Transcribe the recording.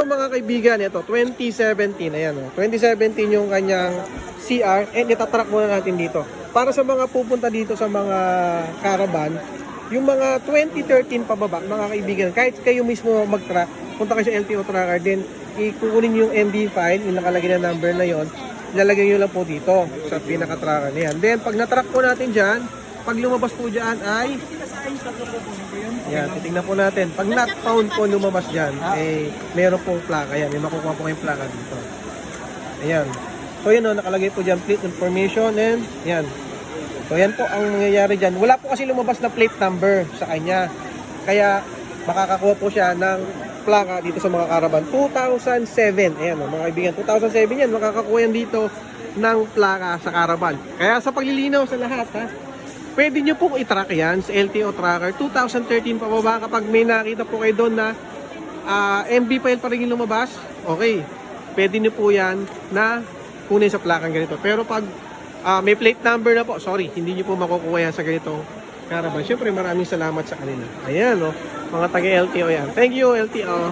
Mga kaibigan, ito 2017, ayan o, 2017 yung kanyang CR, and itatrack muna natin dito. Para sa mga pupunta dito sa mga caravan, yung mga 2013 pababa, mga kaibigan, kahit kayo mismo mag-track, punta kayo sa LTO tracker din, ikukunin yung MB file, yung nakalagay na number na yon, ilalagay nyo lang po dito sa pinaka-tracker na yan. Then pag na-track po natin dyan, pag lumabas po dyan ay yan, titignan po natin. Pag not found po lumabas dyan, eh, meron pong plaka yan. May makukuha po kayong plaka dito. Ayan. So yan o, nakalagay po dyan plate information and yan. So yan po ang nangyayari dyan. Wala po kasi lumabas na plate number sa kanya. Kaya makakakuha po siya ng plaka dito sa mga caravan. 2007. Ayan o, mga kaibigan. 2007 yan. Makakakuha yan dito ng plaka sa caravan. Kaya sa paglilinaw sa lahat ha, pwede nyo pong i-track yan sa LTO tracker 2013 pababa. Kapag may nakita po kayo doon na MB file pa rin yung lumabas, okay, pwede nyo po yan na kunin sa plakang ganito. Pero pag may plate number na po, sorry, hindi nyo po makukuha yan sa ganitong caravan. Siyempre maraming salamat sa kanila. Ayan o, mga taga LTO yan. Thank you LTO.